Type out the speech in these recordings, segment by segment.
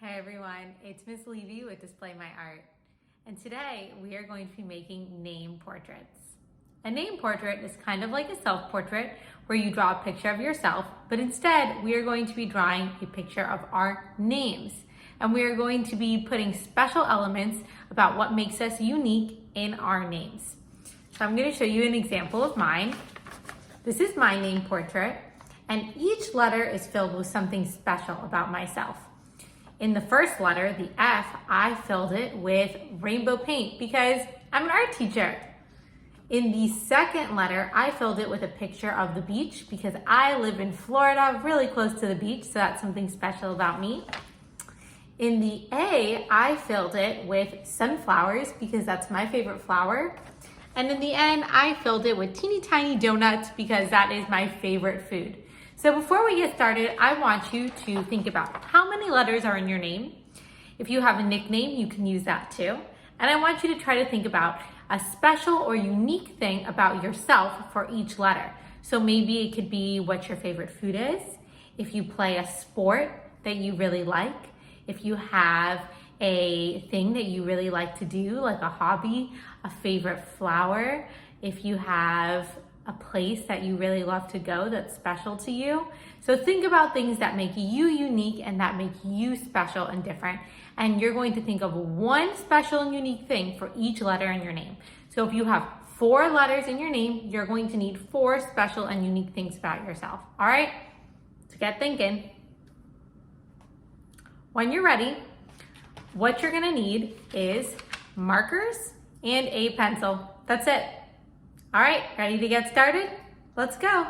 Hey everyone, it's Miss Levy with Display My Art. And today we are going to be making name portraits. A name portrait is kind of like a self-portrait where you draw a picture of yourself, but instead we are going to be drawing a picture of our names. And we are going to be putting special elements about what makes us unique in our names. So I'm going to show you an example of mine. This is my name portrait, and each letter is filled with something special about myself. In the first letter, the F, I filled it with rainbow paint because I'm an art teacher. In the second letter, I filled it with a picture of the beach because I live in Florida, really close to the beach, so that's something special about me. In the A, I filled it with sunflowers because that's my favorite flower. And in the N, I filled it with teeny tiny donuts because that is my favorite food. So before we get started, I want you to think about how many letters are in your name. If you have a nickname, you can use that too. And I want you to try to think about a special or unique thing about yourself for each letter. So maybe it could be what your favorite food is, if you play a sport that you really like, if you have a thing that you really like to do, like a hobby, a favorite flower, if you have a place that you really love to go that's special to you. So think about things that make you unique and that make you special and different. And you're going to think of one special and unique thing for each letter in your name. So if you have 4 letters in your name, you're going to need 4 special and unique things about yourself. All right? So get thinking. When you're ready, what you're gonna need is markers and a pencil. That's it. All right, ready to get started? Let's go.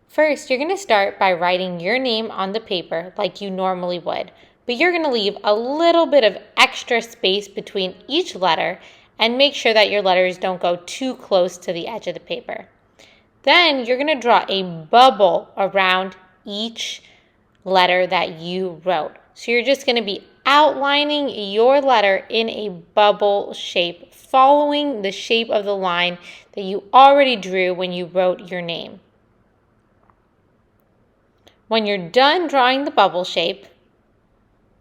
First, you're gonna start by writing your name on the paper like you normally would, but you're gonna leave a little bit of extra space between each letter and make sure that your letters don't go too close to the edge of the paper. Then you're gonna draw a bubble around each letter that you wrote. So you're just gonna be outlining your letter in a bubble shape, following the shape of the line that you already drew when you wrote your name. When you're done drawing the bubble shape,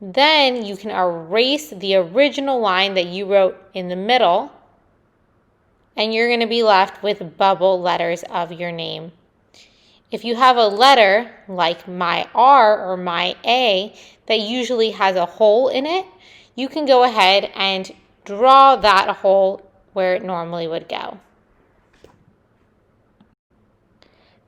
then you can erase the original line that you wrote in the middle, and you're going to be left with bubble letters of your name. If you have a letter like my R or my A that usually has a hole in it, you can go ahead and draw that hole where it normally would go.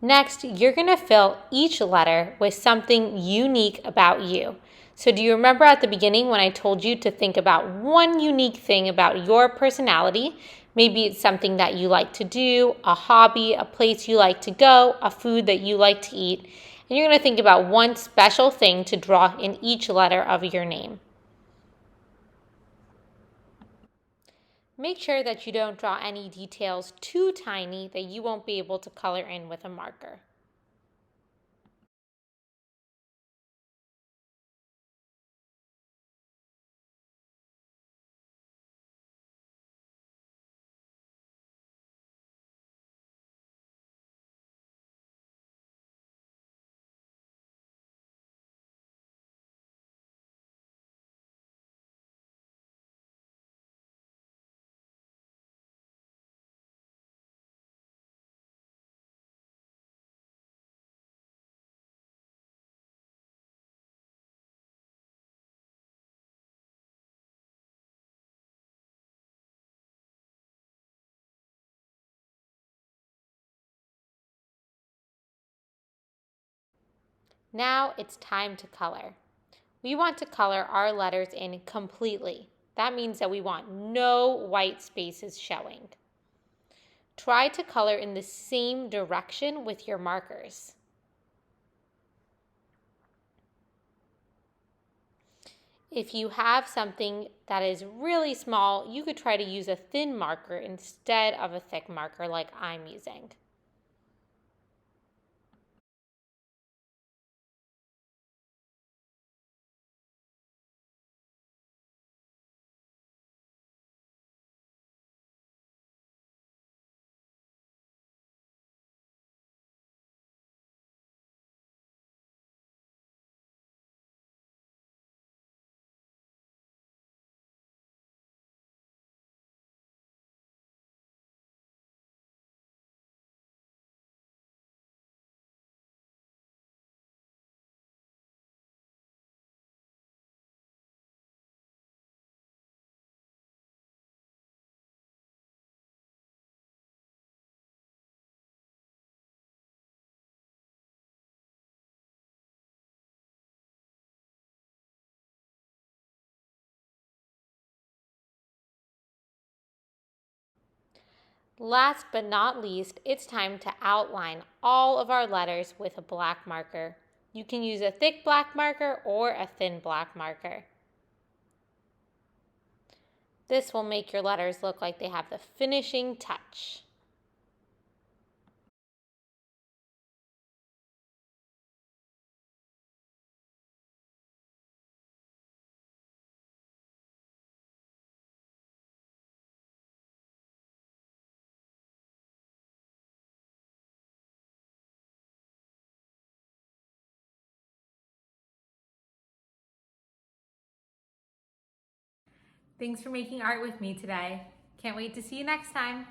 Next, you're going to fill each letter with something unique about you. So do you remember at the beginning when I told you to think about one unique thing about your personality? Maybe it's something that you like to do, a hobby, a place you like to go, a food that you like to eat. And you're going to think about one special thing to draw in each letter of your name. Make sure that you don't draw any details too tiny that you won't be able to color in with a marker. Now it's time to color. We want to color our letters in completely. That means that we want no white spaces showing. Try to color in the same direction with your markers. If you have something that is really small, you could try to use a thin marker instead of a thick marker like I'm using. Last but not least, it's time to outline all of our letters with a black marker. You can use a thick black marker or a thin black marker. This will make your letters look like they have the finishing touch. Thanks for making art with me today. Can't wait to see you next time.